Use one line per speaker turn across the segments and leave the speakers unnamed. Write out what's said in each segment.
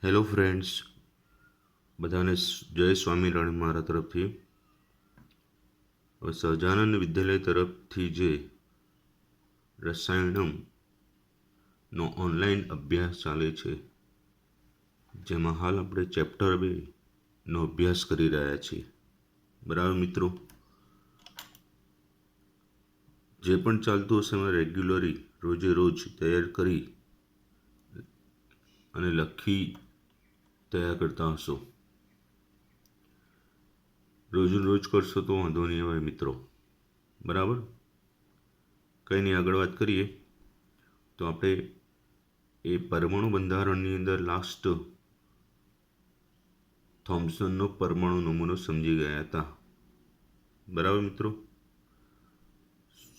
Hello friends, બધાને જય સ્વામિનારાયણ મારા તરફથી. હવે સહજાનંદ વિદ્યાલય તરફથી જે રસાયણમનો ઓનલાઈન અભ્યાસ ચાલે છે, જેમાં હાલ આપણે ચેપ્ટર 2નો અભ્યાસ કરી રહ્યા છીએ. બરાબર મિત્રો, જે પણ ચાલતું હશે એમાં રેગ્યુલરી રોજે રોજ તૈયાર કરી અને લખી તૈયાર કરતા હશો. રોજ રોજ કરશો તો વાંધો નહીં આવે મિત્રો. બરાબર, કંઈ નહીં, આગળ વાત કરીએ તો આપણે એ પરમાણુ બંધારણની અંદર લાસ્ટ થોમ્સનનો પરમાણુ નમૂનો સમજી ગયા હતા. બરાબર મિત્રો,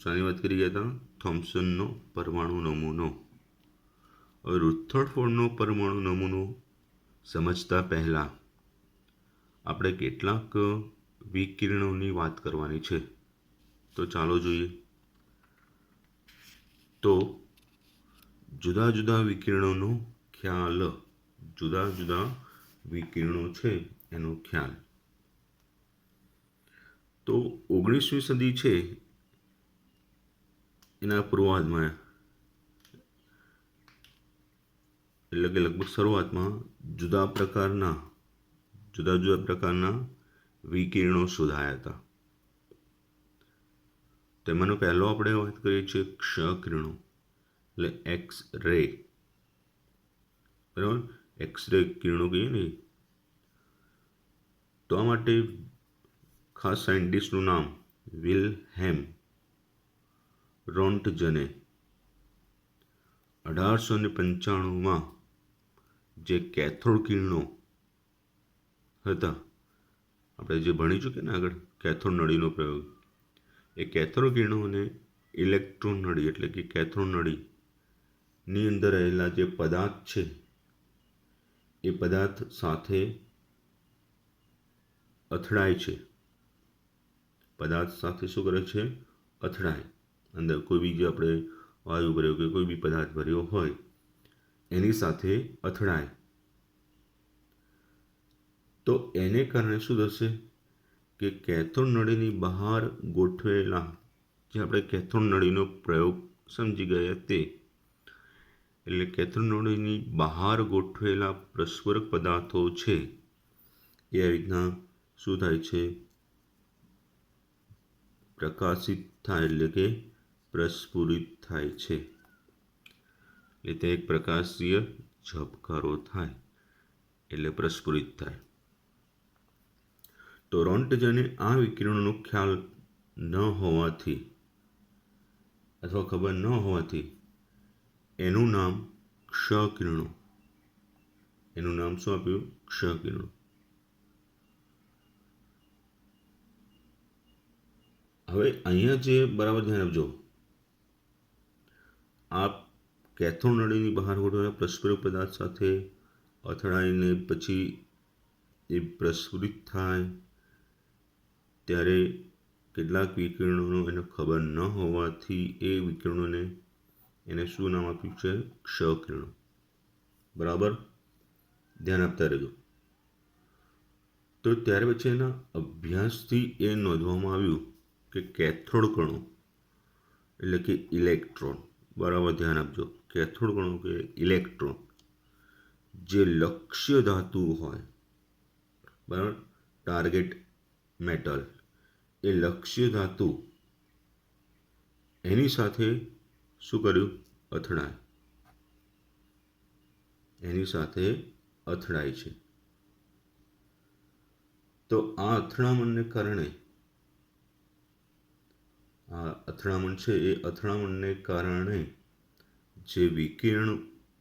શાની વાત કરી ગયા હતા? થોમ્સનનો પરમાણુ નમૂનો. હવે રુથર્ડફોર્ડનો પરમાણુ નમૂનો સમજતા પહેલાં આપણે કેટલાક વિકિરણોની વાત કરવાની છે. તો ચાલો જોઈએ. તો જુદા જુદા વિકિરણોનો ખ્યાલ, જુદા જુદા વિકિરણો છે એનો ખ્યાલ. તો 19મી સદી છે એના પૂર્વાર્ધમાં, એટલે કે લગભગ શરૂઆતમાં જુદા જુદા પ્રકારના વિકિરણો શોધાયા હતા. તેમાંનો પહેલો આપણે વાત કરીએ છીએ ક્ષ-કિરણો, એટલે એક્સ રે. બરાબર, એક્સ રે કિરણો કહીએ ને. તો આ માટે ખાસ સાયન્ટિસ્ટનું નામ વિલ્હેલ્મ રોન્ટજને 1895માં જે કેથોડ કિરણો હતા, આપણે જે ભણી ચૂક્યા ને આગળ, કેથોડ નળીનો પ્રયોગ, એ કેથોડ કિરણોને ઇલેક્ટ્રોન નળી એટલે કે કેથોડ નળીની અંદર રહેલા જે પદાર્થ છે એ પદાર્થ સાથે અથડાય છે. પદાર્થ સાથે શું કરે છે? અથડાય. અંદર કોઈ બી જે આપણે વાયુ ભર્યો કે કોઈ બી પદાર્થ ભર્યો હોય એની સાથે અથડાય. તો એને કારણે શું થશે કે કેથોડ નળીની બહાર ગોઠવેલા, જે આપણે કેથોડ નળીનો પ્રયોગ સમજી ગયા તે, એટલે કેથોડ નળીની બહાર ગોઠવેલા પ્રસ્વરક પદાર્થો છે એ આવી રીતના શું થાય છે? પ્રકાશિત થાય, એટલે કે પ્રસ્ફુરિત થાય છે. એટલે તે એક પ્રકાશીય ઝબકારો થાય એટલે પ્રસ્ફુરિત થાય. તો રોન્ટજને આ વિકિરણોનો ખ્યાલ ન હોવાથી અથવા ખબર ન હોવાથી એનું નામ ક્ષ-કિરણો, એનું નામ શું આપ્યું? ક્ષ-કિરણો. હવે અહીંયા જે બરાબર ધ્યાન આપજો, આ કેથોડ નળીની બહાર ગોઠવેલા પ્રસ્ફુરક પદાર્થ સાથે અથડાઈને પછી એ પ્રસ્ફુરિત થાય ત્યારે કેટલાક વિકિરણોનો એને ખબર ન હોવાથી એ વિકિરણોને એને શું નામ આપ્યું છે? ક્ષ-કિરણો. બરાબર, ધ્યાન આપતા રહેજો. તો ત્યાર પછી એના અભ્યાસથી એ નોંધવામાં આવ્યું કે કેથોડ કણો એટલે કે ઇલેક્ટ્રોન, બરાબર ધ્યાન આપજો, કેથોડ કણો કે ઇલેક્ટ્રોન જે લક્ષ્ય ધાતુ હોય, બરાબર, ટાર્ગેટ મેટલ, એ લક્ષ્ય ધાતુ એની સાથે શું કર્યું? અથડાય. એની સાથે અથડાય છે. તો આ અથડામણને કારણે, આ અથડામણ છે એ અથડામણને કારણે જે વિકિરણ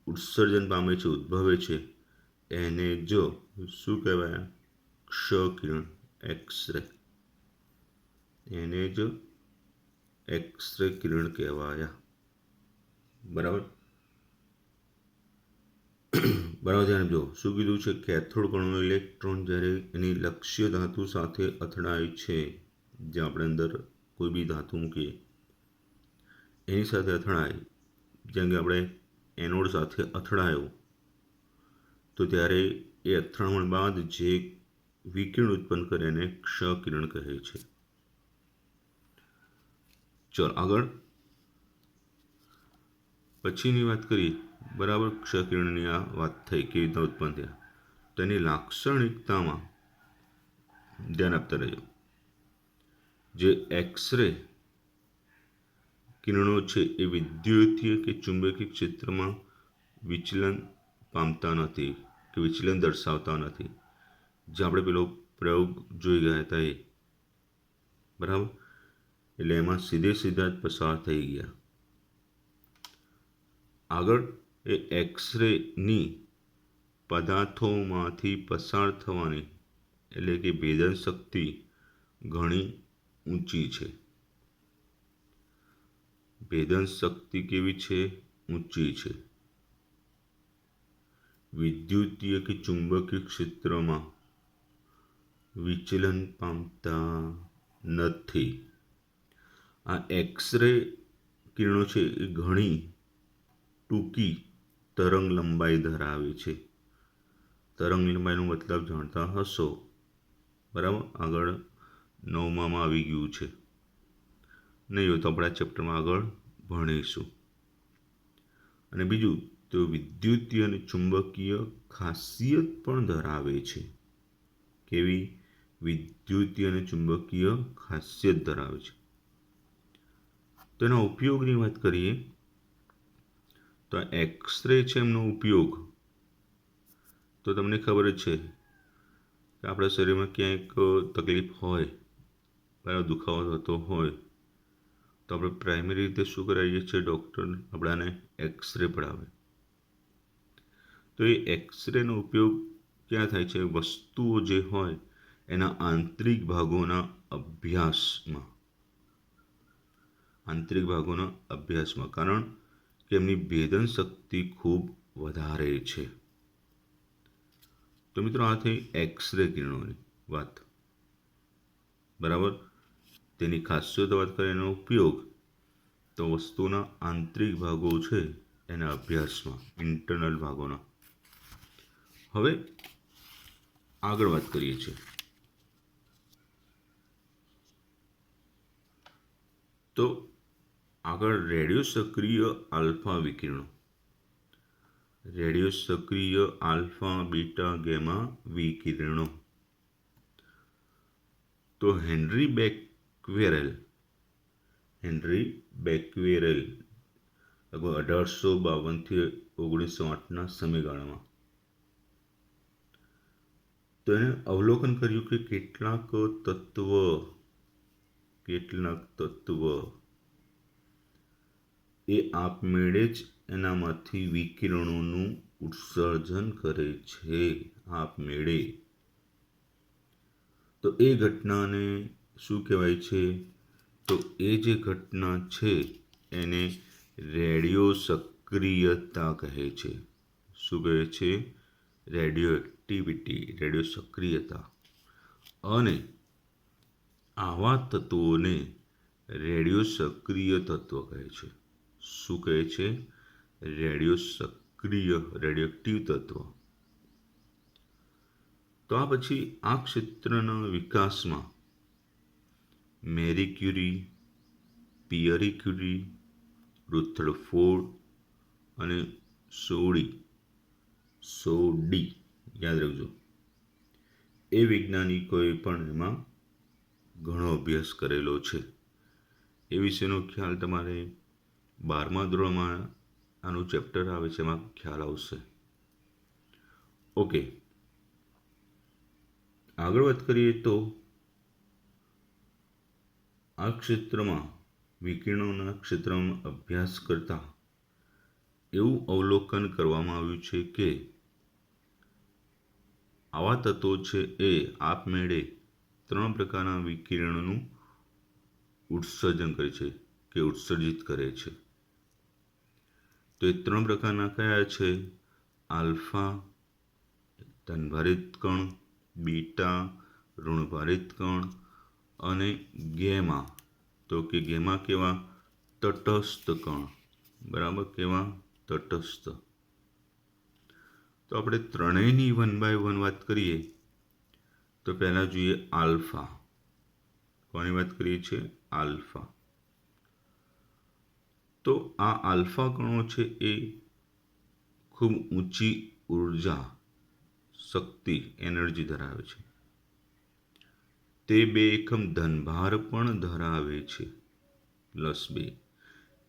ઉત્સર્જન પામે છે, ઉદ્ભવે છે, એને જો શું કહેવાય? ક્ષ-કિરણ, એક્સ-રે. એને જ એક્સ-રે કિરણ કહેવાયા. બરાબર, બરાબર ધ્યાન આપજો. શું કીધું છે? કેથોડ કણો ઇલેક્ટ્રોન જ્યારે એની લક્ષ્ય ધાતુ સાથે અથડાય છે, જે આપણે અંદર કોઈ બી ધાતુ મૂકીએ એની સાથે અથડાય, જેમ કે આપણે એનોડ સાથે અથડાયો તો ત્યારે એ અથડામણ બાદ જે વિકિરણ ઉત્પન્ન કરે એને ક્ષ-કિરણ કહે છે. ચલો આગળ પછીની વાત કરીએ. બરાબર, ક્ષ-કિરણની આ વાત થઈ કેવી રીતના ઉત્પન્ન થયા. તેની લાક્ષણિકતામાં ધ્યાન આપતા રહેજો. જે એક્સરે કિરણો છે એ વિદ્યુતીય કે ચુંબકીય ક્ષેત્રમાં વિચલન પામતા નથી કે વિચલન દર્શાવતા નથી. જે આપણે પેલો પ્રયોગ જોઈ ગયા હતા એ. બરાબર, એટલે એમાં સીધા જ પસાર થઈ ગયા. આગળ એ એક્સરેની પદાર્થોમાંથી પસાર થવાની એટલે કે ભેદન શક્તિ ઘણી ઊંચી છે. ભેદન શક્તિ કેવી છે? ઊંચી છે. વિદ્યુતીય કે ચુંબકીય ક્ષેત્રમાં વિચલન પામતા નથી. આ એક્સરે કિરણો છે એ ઘણી ટૂંકી તરંગ લંબાઈ ધરાવે છે. તરંગ લંબાઈનો મતલબ જાણતા હશો. બરાબર, આગળ 9માં આવી ગયું છે. નહીં હોય તો આપણા ચેપ્ટરમાં આગળ ભણીશું. અને બીજું તો વિદ્યુતીય અને ચુંબકીય ખાસિયત પણ ધરાવે છે. કેવી? વિદ્યુતીય અને ચુંબકીય ખાસિયત ધરાવે છે. તો એના ઉપયોગની વાત કરીએ તો એક્સરે છે એમનો ઉપયોગ તો તમને ખબર જ છે કે આપણા શરીરમાં ક્યાંક તકલીફ હોય, બરાબર, દુખાવો થતો હોય તો આપણે પ્રાઇમરી રીતે શું કરાવીએ છીએ? ડૉક્ટર આપણાને એક્સરે પડાવે. તો એ એક્સરેનો ઉપયોગ ક્યાં થાય છે? વસ્તુઓ જે હોય એના આંતરિક ભાગોના અભ્યાસમાં. કારણ કે એમની ભેદન શક્તિ ખૂબ વધારે છે. તો મિત્રો આ થઈ એક્સરે કિરણોની વાત. બરાબર, તેની ખાસિયત વાત કરીએ, એનો ઉપયોગ તો વસ્તુના આંતરિક ભાગો છે એના અભ્યાસમાં, ઇન્ટરનલ ભાગોના. હવે આગળ વાત કરીએ છીએ. તો આગળ રેડિયો સક્રિય આલ્ફા વિકિરણો. રેડિયો સક્રિય આલ્ફા, બીટા, ગેમા વિકિરણો. તો હેનરી બેક્વેરેલ લગભગ 1852 થી 1908ના સમયગાળામાં તો એને અવલોકન કર્યું કે કેટલાક તત્વ એ આપમેળે જ એનામાંથી વિકિરણોનું ઉત્સર્જન કરે છે. આપમેળે. તો એ ઘટનાને શું કહેવાય છે? તો એ જે ઘટના છે એને રેડિયો સક્રિયતા કહે છે. શું કહે છે? રેડિયો સક્રિયતા. અને આવા તત્વોને રેડિયો સક્રિય તત્વ કહે છે. શું કહે છે? રેડિયોએક્ટિવ તત્વ. તો આ પછી આ ક્ષેત્રના વિકાસમાં મેરી ક્યુરી, પિયરી ક્યુરી, રુથરફોર્ડ અને સોડી યાદ રાખજો, એ વૈજ્ઞાનિકોએ પણ એમાં ઘણો અભ્યાસ કરેલો છે. એ વિશેનો ખ્યાલ તમારે 12મા ધોરણમાં આનું ચેપ્ટર આવે છે, એમાં ખ્યાલ આવશે. ઓકે, આગળ વાત કરીએ તો આ ક્ષેત્રમાં વિકિરણોના ક્ષેત્રમાં અભ્યાસ કરતા એવું અવલોકન કરવામાં આવ્યું છે કે આવા તત્વો છે એ આપમેળે 3 પ્રકારના વિકિરણોનું ઉત્સર્જન કરે છે કે ઉત્સર્જિત કરે છે. તો એ 3 પ્રકારના કયા છે? આલ્ફા ધનભારિત કણ, બીટા ઋણભારિત કણ અને ગેમા. તો કે ગેમા કેવા? તટસ્થ કણ. બરાબર, કેવા? તટસ્થ. તો આપણે ત્રણેયની 1/1 વાત કરીએ તો પહેલાં જોઈએ આલ્ફા. કોની વાત કરીએ છીએ? આલ્ફા. તો આ આલ્ફા કણો છે એ ખૂબ ઊંચી ઉર્જા, શક્તિ, એનર્જી ધરાવે છે. તે 2 એકમ ધનભાર પણ ધરાવે છે, +2.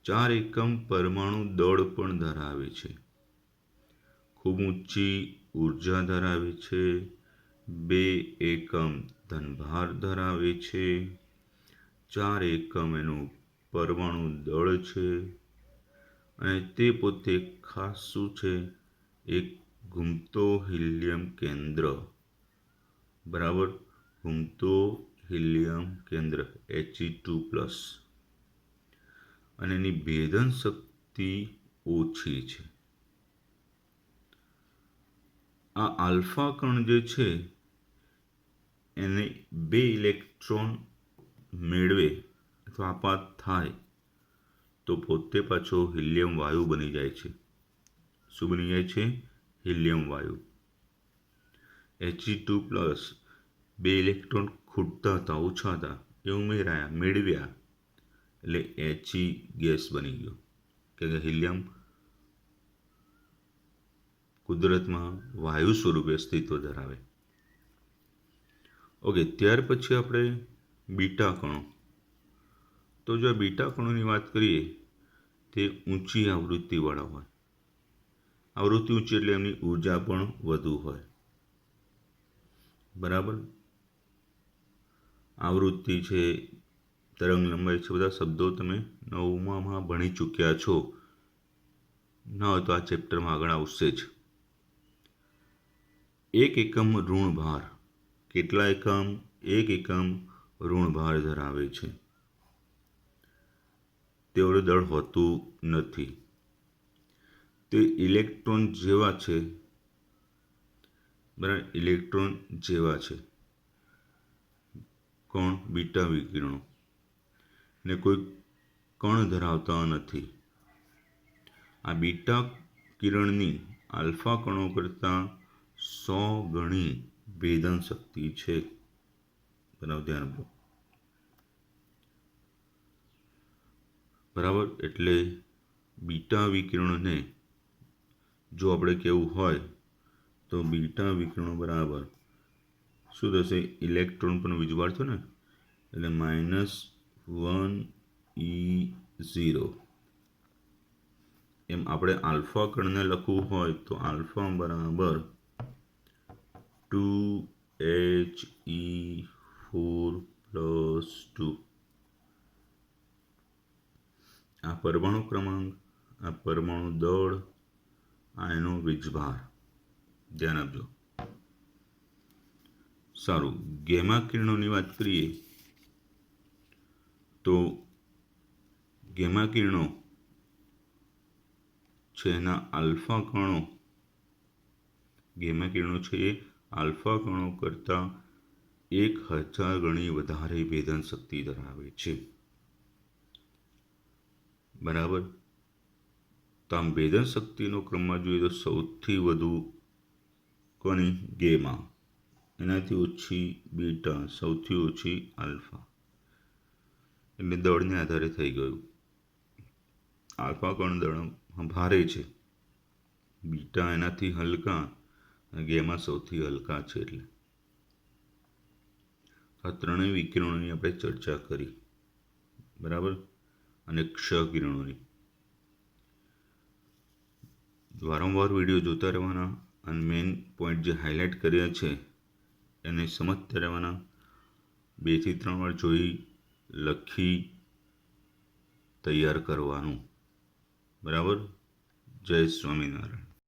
4 એકમ પરમાણુ દળ પણ ધરાવે છે. ખૂબ ઊંચી ઉર્જા ધરાવે છે. 2 એકમ ધનભાર ધરાવે છે. 4 એકમ એનું પરમાણુ દળ છે. અને તે પોતે ખાસ શું છે? એક ઘૂમતો હિલિયમ કેન્દ્ર. બરાબર, ઘૂમતો હિલિયમ કેન્દ્ર He2+. અને એની ભેદન શક્તિ ઓછી છે. આ આલ્ફા કણ જે છે એને 2 ઇલેક્ટ્રોન મેળવે અથવા આપાત થાય તો પોતે પાછો હિલિયમ વાયુ બની જાય છે. શું બની જાય છે? હિલિયમ વાયુ. He2+, 2 ઇલેક્ટ્રોન ખૂટતા હતા, ઓછા હતા, એ ઉમેરાયા, મેળવ્યા, એટલે He ગેસ બની ગયો. કે હિલિયમ કુદરતમાં વાયુ સ્વરૂપે અસ્તિત્વ ધરાવે. ઓકે, ત્યાર પછી આપણે બીટા કણો. તો જો આ બીટા કણોની વાત કરીએ તે ઊંચી આવૃત્તિવાળા હોય. આવૃત્તિ ઊંચી એટલે એમની ઉર્જા પણ વધુ હોય. બરાબર, આવૃત્તિ છે, તરંગ લંબાઈ છે, બધા શબ્દો તમે 9માં ભણી ચૂક્યા છો. ન હોય તો આ ચેપ્ટરમાં આગળ આવશે જ. 1 એકમ ઋણભાર. કેટલા એકમ? 1 એકમ ઋણભાર ધરાવે છે. તેવડું દળ હોતું નથી. તે ઇલેક્ટ્રોન જેવા છે. બરાબર, ઇલેક્ટ્રોન જેવા છે. કોણ? બીટા વિકિરણો. ને કોઈ કણ ધરાવતા નથી. આ બીટા કિરણની આલ્ફા કણો કરતાં 100 ગણી ભેદન શક્તિ છે. બરાબર, ધ્યાન આપો. બરાબર, એટલે બીટા વિકિરણોને જો આપણે કહેવું હોય તો બીટા વિકિરણો બરાબર શું થશે? ઇલેક્ટ્રોન પણ વીજવાળશો ને, એટલે -1 E0. એમ આપણે આલ્ફા કણને લખવું હોય તો આલ્ફા બરાબર 2He4+2. આ પરમાણુ ક્રમાંક, આ પરમાણુ દળ, આ એનો વીજભાર. ધ્યાન આપજો. સારું, ગેમા કિરણોની વાત કરીએ તો ગેમા કિરણો છે એના આલ્ફા કણો, ગેમા કિરણો છે એ આલ્ફા કણો કરતાં 1000 ગણી વધારે ભેદન શક્તિ ધરાવે છે. બરાબર, તો આમ ભેદન શક્તિનો ક્રમમાં જોઈએ તો સૌથી વધુ કોની? ગેમા. એનાથી ઓછી બીટા, સૌથી ઓછી આલ્ફા. એટલે દળને આધારે થઈ ગયું. આલ્ફા કણ દળ ભારે છે, બીટા એનાથી હલકા, અને ગેમા સૌથી હલકા છે. એટલે આ ત્રણેય વિકિરણોની આપણે ચર્ચા કરી. બરાબર, અને ક્ષ કિરણોની. વારંવાર વિડીયો જોતા રહેવાના અને મેઇન પોઈન્ટ જે હાઇલાઇટ કર્યા છે એને સમજતા રહેવાના. 2 થી 3 વાર જોઈ, લખી, તૈયાર કરવાનું. બરાબર. જય સ્વામિનારાયણ.